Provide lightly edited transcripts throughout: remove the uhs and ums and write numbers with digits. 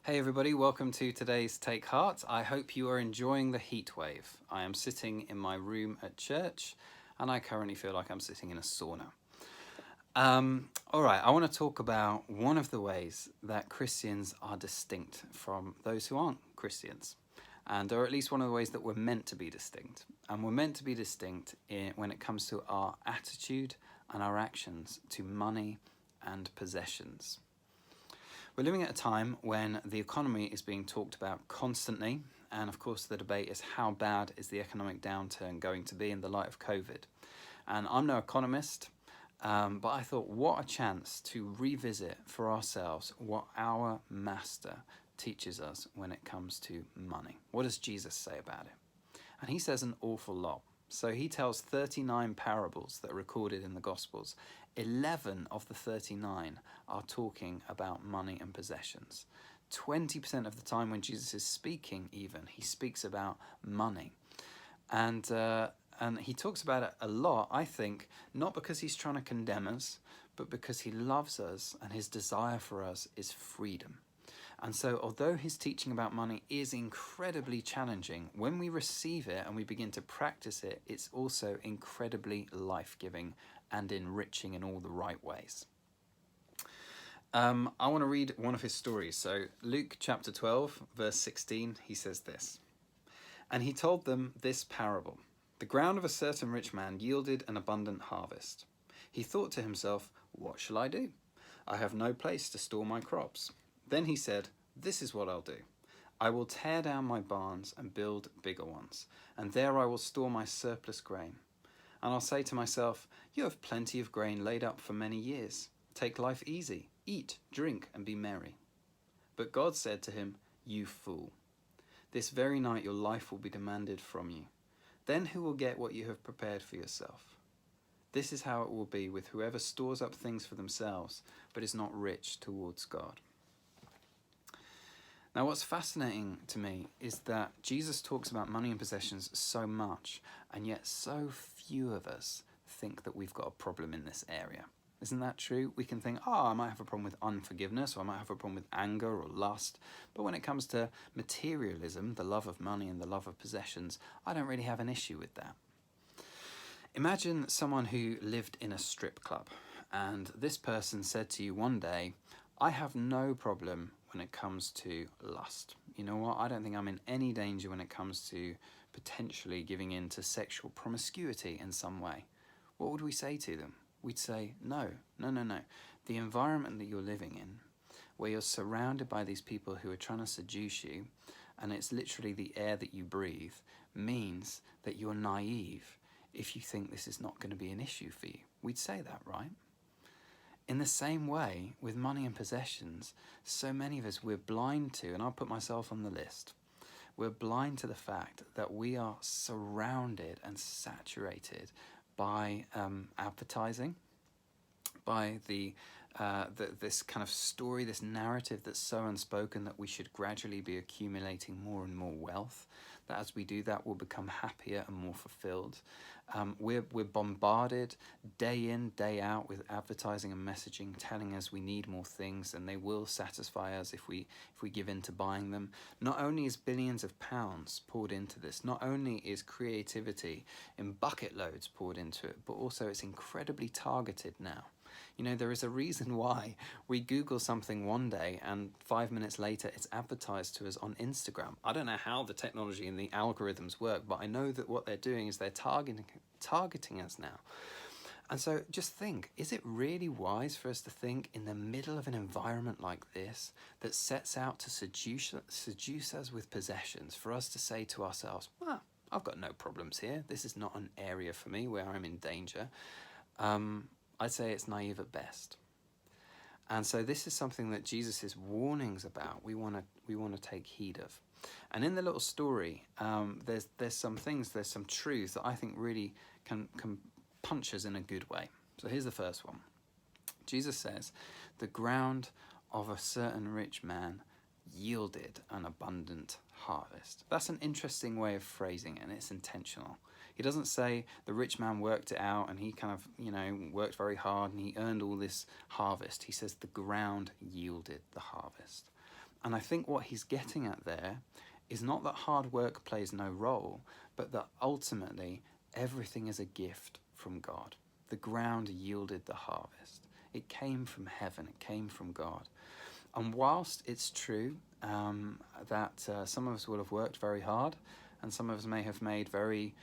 Hey everybody, welcome to today's Take Heart. I hope you are enjoying the heat wave. I am sitting in my room at church and I currently feel like I'm sitting in a sauna. All right, I want to talk about one of the ways that Christians are distinct from those who aren't Christians. Or at least one of the ways that we're meant to be distinct. And we're meant to be distinct when it comes to our attitude and our actions to money and possessions. We're living at a time when the economy is being talked about constantly, and of course the debate is how bad is the economic downturn going to be in the light of COVID. And I'm no economist, but I thought what a chance to revisit for ourselves what our master teaches us when it comes to money. What does Jesus say about it? And he says an awful lot. So he tells 39 parables that are recorded in the Gospels. 11 of the 39 are talking about money and possessions. 20% of the time when Jesus is speaking even, he speaks about money. And he talks about it a lot, I think, not because he's trying to condemn us, but because he loves us and his desire for us is freedom. And so although his teaching about money is incredibly challenging, when we receive it and we begin to practice it, it's also incredibly life-giving and enriching in all the right ways. I want to read one of his stories. So Luke chapter 12, verse 16, he says this. And he told them this parable. The ground of a certain rich man yielded an abundant harvest. He thought to himself, what shall I do? I have no place to store my crops. Then he said, this is what I'll do. I will tear down my barns and build bigger ones, and there I will store my surplus grain. And I'll say to myself, you have plenty of grain laid up for many years. Take life easy, eat, drink, and be merry. But God said to him, you fool. This very night your life will be demanded from you. Then who will get what you have prepared for yourself? This is how it will be with whoever stores up things for themselves, but is not rich towards God. Now, what's fascinating to me is that Jesus talks about money and possessions so much, and yet so few of us think that we've got a problem in this area. Isn't that true? We can think, I might have a problem with unforgiveness, or I might have a problem with anger or lust. But when it comes to materialism, the love of money and the love of possessions, I don't really have an issue with that. Imagine someone who lived in a strip club, and this person said to you one day, I have no problem when it comes to lust. You know what? I don't think I'm in any danger when it comes to potentially giving in to sexual promiscuity in some way. What would we say to them? We'd say, no. The environment that you're living in, where you're surrounded by these people who are trying to seduce you, and it's literally the air that you breathe, means that you're naive if you think this is not going to be an issue for you. We'd say that, right? In the same way, with money and possessions, so many of us, we're blind to, and I'll put myself on the list, we're blind to the fact that we are surrounded and saturated by advertising, by this kind of story, this narrative that's so unspoken that we should gradually be accumulating more and more wealth, that as we do that we'll become happier and more fulfilled. We're bombarded day in, day out with advertising and messaging telling us we need more things and they will satisfy us if we give in to buying them. Not only is billions of pounds poured into this, not only is creativity in bucket loads poured into it, but also it's incredibly targeted now. You know, there is a reason why we Google something one day and 5 minutes later it's advertised to us on Instagram. I don't know how the technology and the algorithms work, but I know that what they're doing is they're targeting us now. And so just think, is it really wise for us to think in the middle of an environment like this that sets out to seduce us with possessions, for us to say to ourselves, well, I've got no problems here. This is not an area for me where I'm in danger. I'd say it's naive at best. And so this is something that Jesus' warnings about, we want to take heed of. And in the little story, there's some things, there's some truths that I think really can punch us in a good way. So here's the first one. Jesus says, the ground of a certain rich man yielded an abundant harvest. That's an interesting way of phrasing it, and it's intentional. He doesn't say the rich man worked it out and he kind of, worked very hard and he earned all this harvest. He says the ground yielded the harvest. And I think what he's getting at there is not that hard work plays no role, but that ultimately everything is a gift from God. The ground yielded the harvest. It came from heaven, it came from God. And whilst it's true that some of us will have worked very hard, and some of us may have made very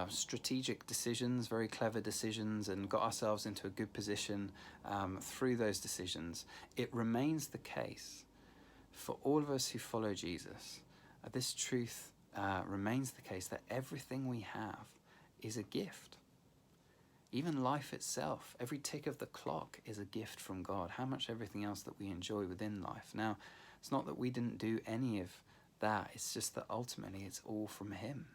strategic decisions, very clever decisions, and got ourselves into a good position through those decisions, it remains the case for all of us who follow Jesus. This truth remains the case that everything we have is a gift. Even life itself, every tick of the clock is a gift from God. How much everything else that we enjoy within life. Now, it's not that we didn't do any of that, it's just that ultimately it's all from him.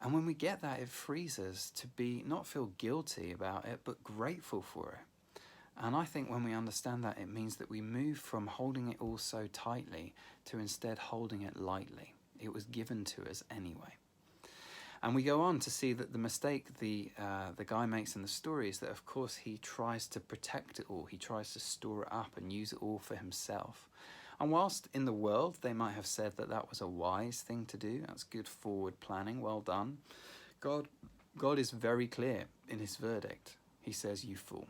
And when we get that, it frees us to be, not feel guilty about it, but grateful for it. And I think when we understand that, it means that we move from holding it all so tightly to instead holding it lightly. It was given to us anyway. And we go on to see that the mistake the guy makes in the story is that, of course, he tries to protect it all. He tries to store it up and use it all for himself. And whilst in the world they might have said that that was a wise thing to do, that's good forward planning, well done, God is very clear in his verdict. He says, you fool.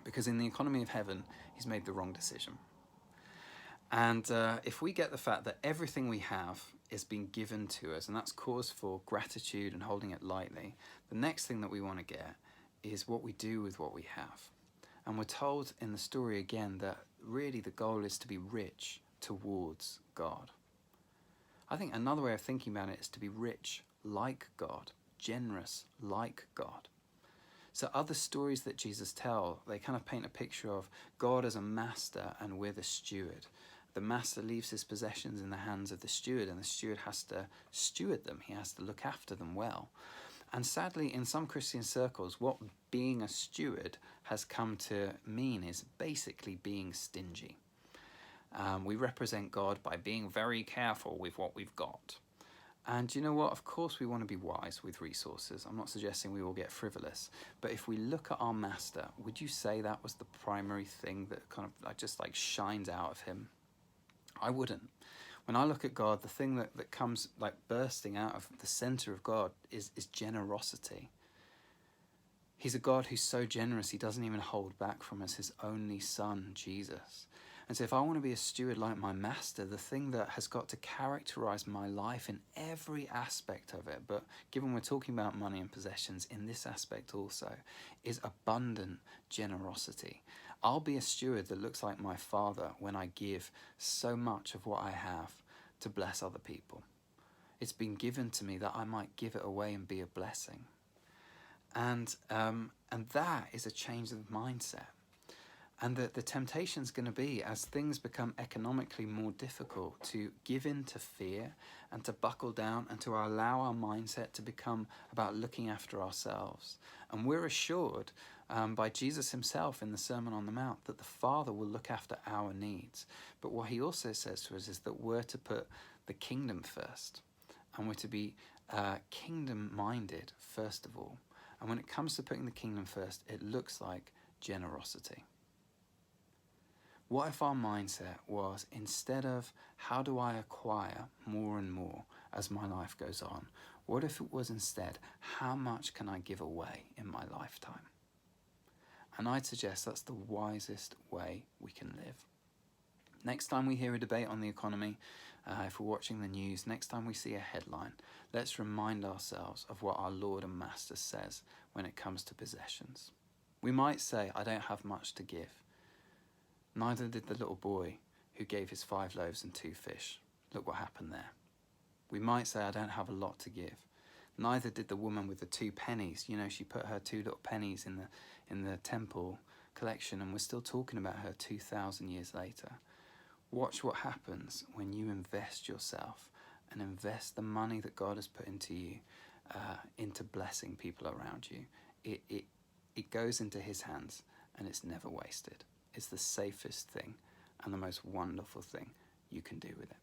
Because in the economy of heaven, he's made the wrong decision. And if we get the fact that everything we have is being given to us, and that's cause for gratitude and holding it lightly, the next thing that we want to get is what we do with what we have. And we're told in the story again that really the goal is to be rich towards God. I think another way of thinking about it is to be rich like God, generous like God. So other stories that Jesus tells, they kind of paint a picture of God as a master and we're the steward. The master leaves his possessions in the hands of the steward, and the steward has to steward them. He has to look after them well. And sadly, in some Christian circles, what being a steward has come to mean is basically being stingy. We represent God by being very careful with what we've got. And you know what? Of course we want to be wise with resources. I'm not suggesting we will get frivolous. But if we look at our master, would you say that was the primary thing that kind of just shines out of him? I wouldn't. When I look at God, the thing that comes bursting out of the center of God is generosity. He's a God who's so generous, he doesn't even hold back from us his only son, Jesus. And so if I want to be a steward like my master, the thing that has got to characterize my life in every aspect of it, but given we're talking about money and possessions, in this aspect also, is abundant generosity. I'll be a steward that looks like my Father when I give so much of what I have to bless other people. It's been given to me that I might give it away and be a blessing. And that is a change of mindset. And the temptation's going to be, as things become economically more difficult, to give in to fear and to buckle down and to allow our mindset to become about looking after ourselves. And we're assured by Jesus himself in the Sermon on the Mount that the Father will look after our needs. But what he also says to us is that we're to put the kingdom first. And we're to be kingdom-minded first of all. And when it comes to putting the kingdom first, it looks like generosity. What if our mindset was, instead of how do I acquire more and more as my life goes on, what if it was instead, how much can I give away in my lifetime? And I'd suggest that's the wisest way we can live. Next time we hear a debate on the economy, if we're watching the news, next time we see a headline, let's remind ourselves of what our Lord and Master says when it comes to possessions. We might say, I don't have much to give. Neither did the little boy who gave his 5 loaves and 2 fish. Look what happened there. We might say, I don't have a lot to give. Neither did the woman with the 2 pennies. You know, she put her 2 little pennies in the temple collection, and we're still talking about her 2,000 years later. Watch what happens when you invest yourself and invest the money that God has put into you into blessing people around you. It goes into his hands and it's never wasted. It's the safest thing and the most wonderful thing you can do with it.